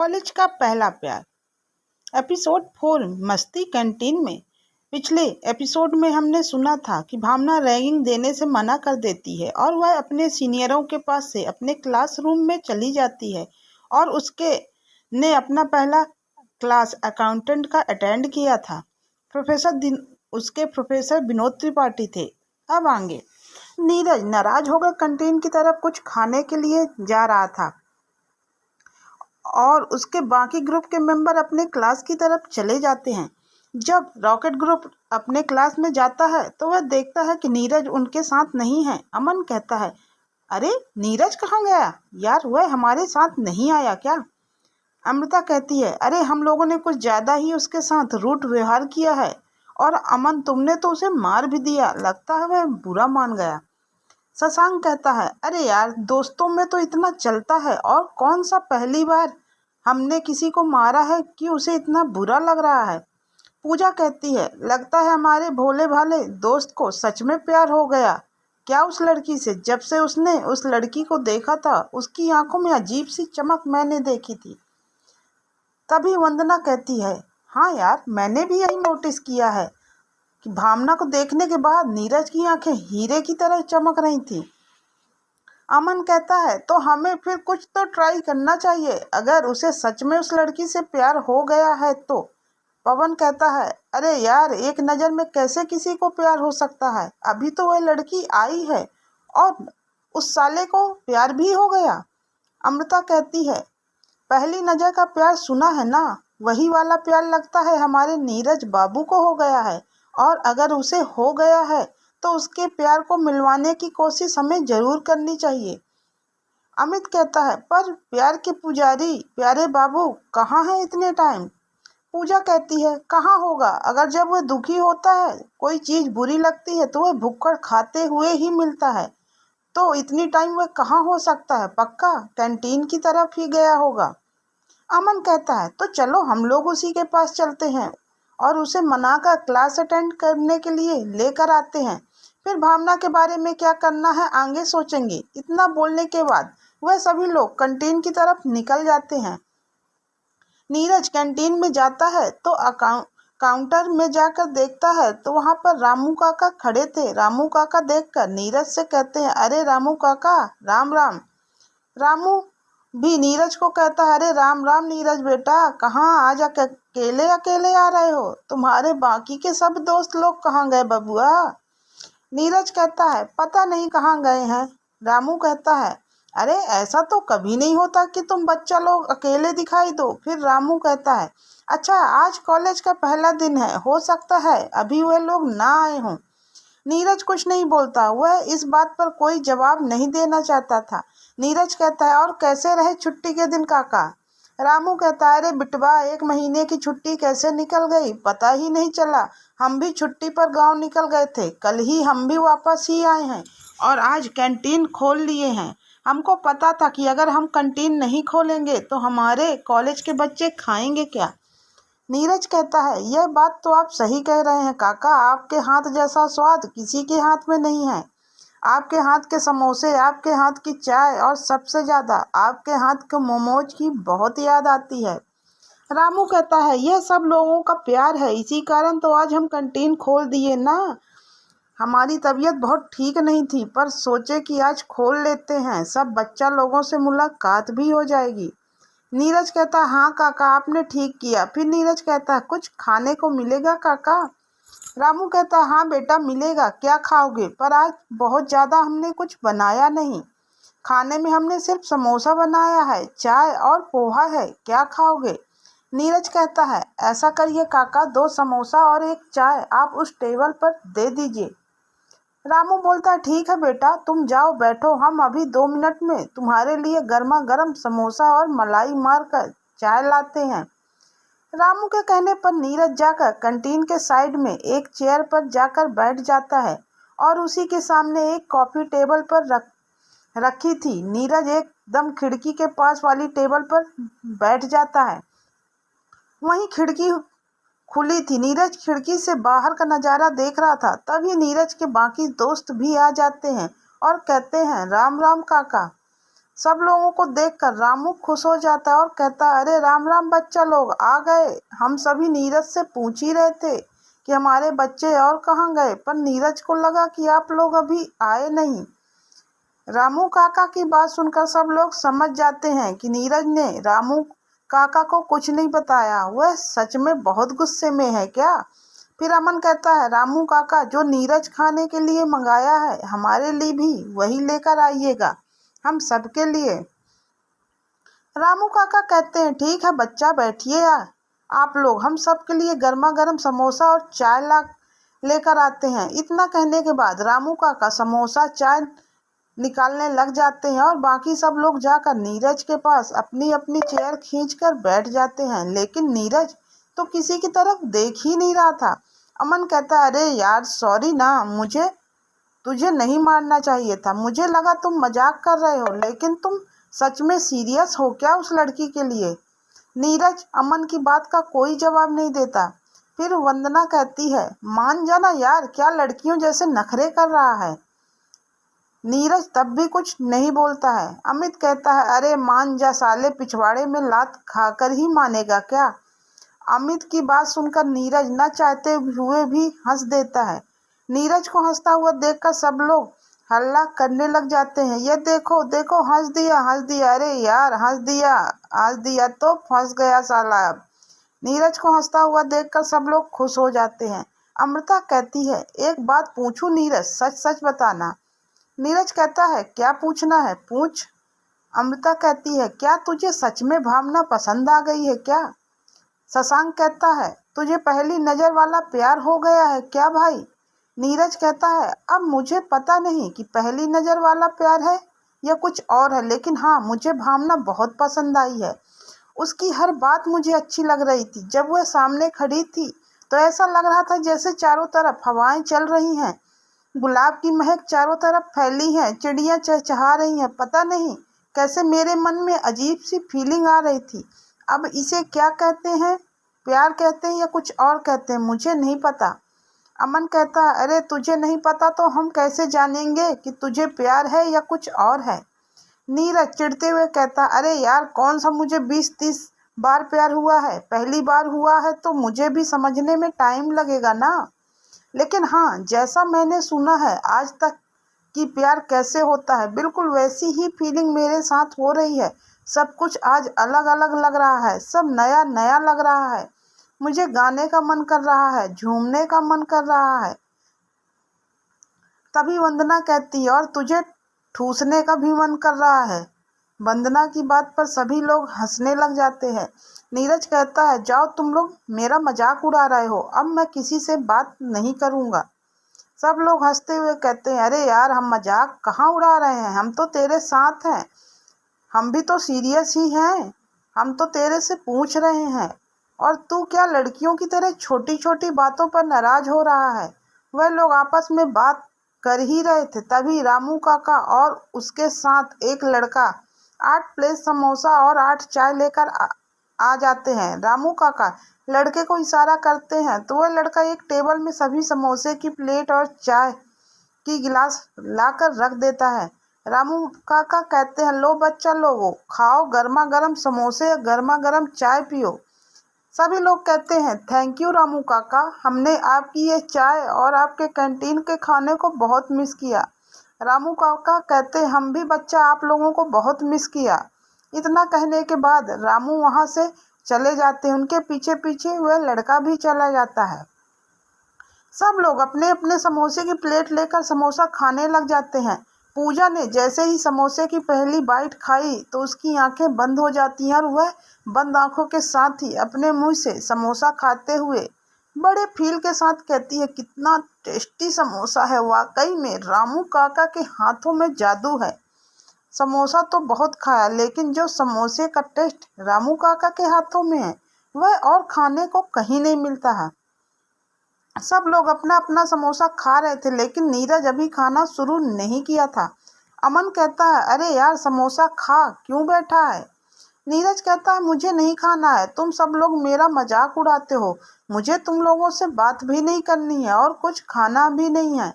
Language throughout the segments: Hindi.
कॉलेज का पहला प्यार। एपिसोड 4 मस्ती कैंटीन में। पिछले एपिसोड में हमने सुना था कि भावना रैगिंग देने से मना कर देती है और वह अपने सीनियरों के पास से अपने क्लासरूम में चली जाती है और उसके ने अपना पहला क्लास अकाउंटेंट का अटेंड किया था। उसके प्रोफेसर विनोद त्रिपाठी थे। अब आगे नीरज नाराज होकर कैंटीन की तरफ कुछ खाने के लिए जा रहा था और उसके बाकी ग्रुप के मेंबर अपने क्लास की तरफ चले जाते हैं। जब रॉकेट ग्रुप अपने क्लास में जाता है तो वह देखता है कि नीरज उनके साथ नहीं है। अमन कहता है, अरे नीरज कहाँ गया यार, वह हमारे साथ नहीं आया क्या? अमृता कहती है, अरे हम लोगों ने कुछ ज़्यादा ही उसके साथ रूट व्यवहार किया है। और अमन, तुमने तो उसे मार भी दिया, लगता है वह बुरा मान गया। शशांक कहता है, अरे यार दोस्तों में तो इतना चलता है और कौन सा पहली बार हमने किसी को मारा है कि उसे इतना बुरा लग रहा है। पूजा कहती है, लगता है हमारे भोले भाले दोस्त को सच में प्यार हो गया क्या उस लड़की से। जब से उसने उस लड़की को देखा था उसकी आंखों में अजीब सी चमक मैंने देखी थी। तभी वंदना कहती है, हाँ यार मैंने भी यही नोटिस किया है कि भावना को देखने के बाद नीरज की आंखें हीरे की तरह चमक रही थी। अमन कहता है, तो हमें फिर कुछ तो ट्राई करना चाहिए अगर उसे सच में उस लड़की से प्यार हो गया है तो। पवन कहता है, अरे यार एक नज़र में कैसे किसी को प्यार हो सकता है, अभी तो वह लड़की आई है और उस साले को प्यार भी हो गया। अमृता कहती है, पहली नज़र का प्यार सुना है ना, वही वाला प्यार लगता है हमारे नीरज बाबू को हो गया है और अगर उसे हो गया है तो उसके प्यार को मिलवाने की कोशिश हमें जरूर करनी चाहिए। अमित कहता है, पर प्यार के पुजारी प्यारे बाबू कहाँ हैं इतने टाइम? पूजा कहती है, कहाँ होगा, अगर जब वह दुखी होता है कोई चीज़ बुरी लगती है तो वह भुक्कड़ खाते हुए ही मिलता है, तो इतनी टाइम वह कहाँ हो सकता है, पक्का कैंटीन की तरफ ही गया होगा। अमन कहता है, तो चलो हम लोग उसी के पास चलते हैं और उसे मनाकर क्लास अटेंड करने के लिए लेकर आते हैं, फिर भावना के बारे में क्या करना है आगे सोचेंगे। इतना बोलने के बाद वह सभी लोग कैंटीन की तरफ निकल जाते हैं। नीरज कैंटीन में जाता है तो काउंटर में जाकर देखता है तो वहां पर रामू काका खड़े थे। रामू काका देखकर नीरज से कहते हैं, अरे रामू काका राम राम। रामू भी नीरज को कहता है, अरे राम राम नीरज बेटा, कहाँ आज अकेले अकेले आ रहे हो, तुम्हारे बाकी के सब दोस्त लोग कहाँ गए बबुआ? नीरज कहता है, पता नहीं कहाँ गए हैं। रामू कहता है, अरे ऐसा तो कभी नहीं होता कि तुम बच्चा लोग अकेले दिखाई दो। फिर रामू कहता है, अच्छा आज कॉलेज का पहला दिन है, हो सकता है अभी वह लोग ना आए हों। नीरज कुछ नहीं बोलता, वह इस बात पर कोई जवाब नहीं देना चाहता था। नीरज कहता है, और कैसे रहे छुट्टी के दिन काका? रामू कहता है, अरे बिटवा 1 महीने की छुट्टी कैसे निकल गई पता ही नहीं चला, हम भी छुट्टी पर गांव निकल गए थे, कल ही हम भी वापस ही आए हैं और आज कैंटीन खोल लिए हैं। हमको पता था कि अगर हम कैंटीन नहीं खोलेंगे तो हमारे कॉलेज के बच्चे खाएंगे क्या? नीरज कहता है, यह बात तो आप सही कह रहे हैं काका, आपके हाथ जैसा स्वाद किसी के हाथ में नहीं है। आपके हाथ के समोसे, आपके हाथ की चाय और सबसे ज़्यादा आपके हाथ के मोमोज की बहुत याद आती है। रामू कहता है, यह सब लोगों का प्यार है, इसी कारण तो आज हम कैंटीन खोल दिए ना। हमारी तबीयत बहुत ठीक नहीं थी पर सोचे कि आज खोल लेते हैं, सब बच्चा लोगों से मुलाकात भी हो जाएगी। नीरज कहता है, हाँ काका आपने ठीक किया। फिर नीरज कहता है, कुछ खाने को मिलेगा काका? रामू कहता है, हाँ बेटा मिलेगा, क्या खाओगे? पर आज बहुत ज़्यादा हमने कुछ बनाया नहीं, खाने में हमने सिर्फ समोसा बनाया है, चाय और पोहा है, क्या खाओगे? नीरज कहता है, ऐसा करिए काका 2 समोसा और 1 चाय आप उस टेबल पर दे दीजिए। रामू बोलता है, ठीक है बेटा तुम जाओ बैठो, हम अभी 2 मिनट में तुम्हारे लिए गर्मा गर्म समोसा और मलाई मारकर चाय लाते हैं। रामू के कहने पर नीरज जाकर कैंटीन के साइड में एक चेयर पर जाकर बैठ जाता है और उसी के सामने एक कॉफी टेबल पर रखी थी। नीरज एकदम खिड़की के पास वाली टेबल पर बैठ जाता है। वहीं खिड़की खुली थी, नीरज खिड़की से बाहर का नज़ारा देख रहा था। तभी नीरज के बाकी दोस्त भी आ जाते हैं और कहते हैं, राम राम काका। सब लोगों को देखकर रामू खुश हो जाता है और कहता है, अरे राम राम बच्चा लोग आ गए। हम सभी नीरज से पूछ ही रहे थे कि हमारे बच्चे और कहाँ गए, पर नीरज को लगा कि आप लोग अभी आए नहीं। रामू काका की बात सुनकर सब लोग समझ जाते हैं कि नीरज ने रामू काका को कुछ नहीं बताया, वह सच में बहुत गुस्से में है क्या। फिर अमन कहता है, रामू काका जो नीरज खाने के लिए मंगाया है हमारे लिए भी वही लेकर आइएगा, हम सबके लिए। रामू काका कहते हैं, ठीक है बच्चा बैठिए आप लोग, हम सबके लिए गर्मा गर्म समोसा और चाय ला लेकर आते हैं। इतना कहने के बाद रामू काका समोसा चाय निकालने लग जाते हैं और बाकी सब लोग जाकर नीरज के पास अपनी अपनी चेयर खींचकर बैठ जाते हैं। लेकिन नीरज तो किसी की तरफ देख ही नहीं रहा था। अमन कहता है, अरे यार सॉरी ना, मुझे तुझे नहीं मारना चाहिए था, मुझे लगा तुम मजाक कर रहे हो, लेकिन तुम सच में सीरियस हो क्या उस लड़की के लिए। नीरज अमन की बात का कोई जवाब नहीं देता। फिर वंदना कहती है, मान जाना यार, क्या लड़कियों जैसे नखरे कर रहा है। नीरज तब भी कुछ नहीं बोलता है। अमित कहता है, अरे मान जा साले, पिछवाड़े में लात खाकर ही मानेगा क्या। अमित की बात सुनकर नीरज न चाहते हुए भी हंस देता है। नीरज को हंसता हुआ देखकर सब लोग हल्ला करने लग जाते हैं, ये देखो देखो हंस दिया हंस दिया, अरे यार हंस दिया तो फंस गया साला। अब नीरज को हंसता हुआ देखकर सब लोग खुश हो जाते हैं। अमृता कहती है, एक बात पूछूं नीरज, सच सच बताना। नीरज कहता है, क्या पूछना है पूछ। अमृता कहती है, क्या तुझे सच में भावना पसंद आ गई है क्या। शशांक कहता है, तुझे पहली नजर वाला प्यार हो गया है क्या भाई। नीरज कहता है, अब मुझे पता नहीं कि पहली नजर वाला प्यार है या कुछ और है, लेकिन हाँ मुझे भावना बहुत पसंद आई है। उसकी हर बात मुझे अच्छी लग रही थी। जब वह सामने खड़ी थी तो ऐसा लग रहा था जैसे चारों तरफ हवाएं चल रही हैं, गुलाब की महक चारों तरफ फैली है, चिड़ियां चहचहा रही हैं। पता नहीं कैसे मेरे मन में अजीब सी फीलिंग आ रही थी। अब इसे क्या कहते हैं, प्यार कहते हैं या कुछ और कहते हैं, मुझे नहीं पता। अमन कहता है, अरे तुझे नहीं पता तो हम कैसे जानेंगे कि तुझे प्यार है या कुछ और है। नीरज चिढ़ते हुए कहता, अरे यार कौन सा मुझे 20-30 बार प्यार हुआ है, पहली बार हुआ है तो मुझे भी समझने में टाइम लगेगा ना। लेकिन हाँ, जैसा मैंने सुना है आज तक कि प्यार कैसे होता है, बिल्कुल वैसी ही फीलिंग मेरे साथ हो रही है। सब कुछ आज अलग अलग लग रहा है, सब नया नया लग रहा है। मुझे गाने का मन कर रहा है, झूमने का मन कर रहा है। तभी वंदना कहती है, और तुझे ठूसने का भी मन कर रहा है। वंदना की बात पर सभी लोग हंसने लग जाते हैं। नीरज कहता है, जाओ तुम लोग मेरा मजाक उड़ा रहे हो, अब मैं किसी से बात नहीं करूँगा। सब लोग हंसते हुए कहते हैं, अरे यार हम मजाक कहाँ उड़ा रहे हैं, हम तो तेरे साथ हैं, हम भी तो सीरियस ही हैं, हम तो तेरे से पूछ रहे हैं, और तू क्या लड़कियों की तरह छोटी छोटी बातों पर नाराज हो रहा है। वह लोग आपस में बात कर ही रहे थे, तभी रामू काका और उसके साथ एक लड़का 8 प्लेट समोसा और 8 चाय लेकर आ जाते हैं। रामू काका लड़के को इशारा करते हैं तो वह लड़का एक टेबल में सभी समोसे की प्लेट और चाय की गिलास लाकर रख देता है। रामू काका कहते हैं, लो बच्चा लोगो, खाओ गर्मा गर्म समोसे, गर्मा गर्म चाय पियो। सभी लोग कहते हैं, थैंक यू रामू काका, हमने आपकी ये चाय और आपके कैंटीन के खाने को बहुत मिस किया। रामू काका कहते हैं, हम भी बच्चा आप लोगों को बहुत मिस किया। इतना कहने के बाद रामू वहाँ से चले जाते हैं, उनके पीछे पीछे वह लड़का भी चला जाता है। सब लोग अपने अपने समोसे की प्लेट लेकर समोसा खाने लग जाते हैं। पूजा ने जैसे ही समोसे की पहली बाइट खाई तो उसकी आंखें बंद हो जाती हैं और वह बंद आंखों के साथ ही अपने मुंह से समोसा खाते हुए बड़े फील के साथ कहती है, कितना टेस्टी समोसा है, वाकई में रामू काका के हाथों में जादू है। समोसा तो बहुत खाया, लेकिन जो समोसे का टेस्ट रामू काका के हाथों में है वह और खाने को कहीं नहीं मिलता है। सब लोग अपना अपना समोसा खा रहे थे, लेकिन नीरज अभी खाना शुरू नहीं किया था। अमन कहता है, अरे यार समोसा खा क्यों बैठा है। नीरज कहता है, मुझे नहीं खाना है, तुम सब लोग मेरा मजाक उड़ाते हो, मुझे तुम लोगों से बात भी नहीं करनी है और कुछ खाना भी नहीं है।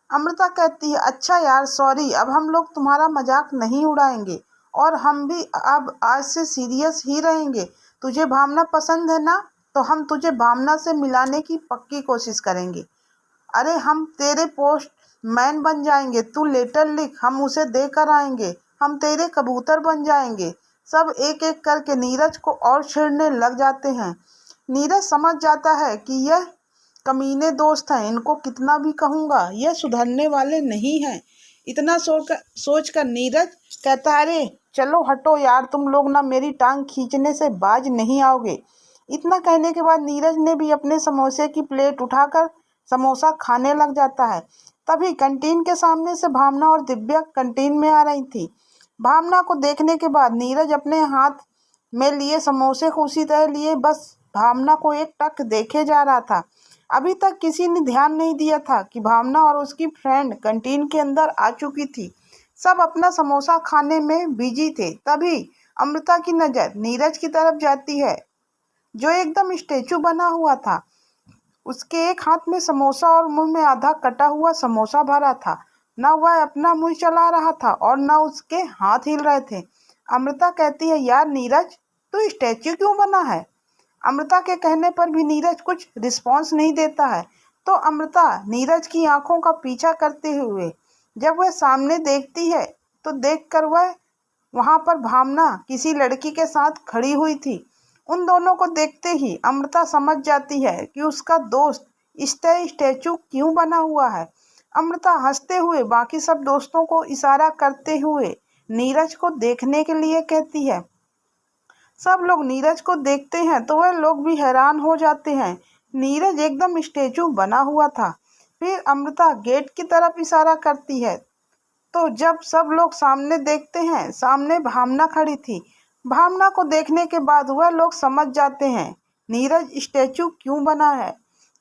अमृता कहती है, अच्छा यार सॉरी, अब हम लोग तुम्हारा मजाक नहीं उड़ाएंगे और हम भी अब आज से सीरियस ही रहेंगे। तुझे भावना पसंद है ना, तो हम तुझे भावना से मिलाने की पक्की कोशिश करेंगे। अरे हम तेरे पोस्ट मैन बन जाएंगे, तू लेटर लिख, हम उसे देकर आएंगे। हम तेरे कबूतर बन जाएंगे। सब एक एक करके नीरज को और छेड़ने लग जाते हैं। नीरज समझ जाता है कि यह कमीने दोस्त हैं, इनको कितना भी कहूँगा यह सुधरने वाले नहीं हैं। इतना सोचकर नीरज कहता है, अरे चलो हटो यार, तुम लोग ना मेरी टांग खींचने से बाज नहीं आओगे। इतना कहने के बाद नीरज ने भी अपने समोसे की प्लेट उठाकर समोसा खाने लग जाता है। तभी कैंटीन के सामने से भावना और दिव्या कैंटीन में आ रही थी। भावना को देखने के बाद नीरज अपने हाथ में लिए समोसे को उसी तरह लिए बस भावना को एक टक देखे जा रहा था। अभी तक किसी ने ध्यान नहीं दिया था कि भावना और उसकी फ्रेंड कैंटीन के अंदर आ चुकी थी। सब अपना समोसा खाने में बिजी थे। तभी अमृता की नज़र नीरज की तरफ जाती है, जो एकदम स्टैचू बना हुआ था। उसके एक हाथ में समोसा और मुंह में आधा कटा हुआ समोसा भरा था। न वह अपना मुंह चला रहा था और न उसके हाथ हिल रहे थे। अमृता कहती है, यार नीरज, तू स्टैचू क्यों बना है? अमृता के कहने पर भी नीरज कुछ रिस्पॉन्स नहीं देता है। तो अमृता नीरज की आंखों का पीछा करते हुए जब वह सामने देखती है, तो देखकर वह वहां पर भावना किसी लड़की के साथ खड़ी हुई थी। उन दोनों को देखते ही अमृता समझ जाती है कि उसका दोस्त स्टैचू क्यों बना हुआ है। अमृता हंसते हुए बाकी सब दोस्तों को इशारा करते हुए नीरज को देखने के लिए कहती है। सब लोग नीरज को देखते हैं तो वह लोग भी हैरान हो जाते हैं। नीरज एकदम स्टैचू बना हुआ था। फिर अमृता गेट की तरफ इशारा करती है, तो जब सब लोग सामने देखते हैं, सामने भावना खड़ी थी। भावना को देखने के बाद वह लोग समझ जाते हैं नीरज स्टैचू क्यों बना है।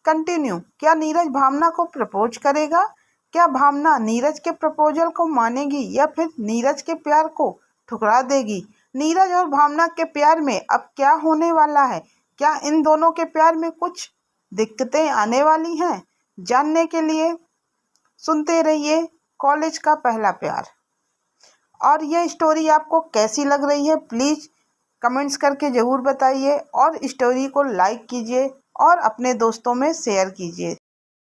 कंटिन्यू। क्या नीरज भावना को प्रपोज करेगा? क्या भावना नीरज के प्रपोजल को मानेगी या फिर नीरज के प्यार को ठुकरा देगी? नीरज और भावना के प्यार में अब क्या होने वाला है? क्या इन दोनों के प्यार में कुछ दिक्कतें आने वाली हैं? जानने के लिए सुनते रहिए कॉलेज का पहला प्यार। और यह स्टोरी आपको कैसी लग रही है, प्लीज़ कमेंट्स करके ज़रूर बताइए और स्टोरी को लाइक कीजिए और अपने दोस्तों में शेयर कीजिए।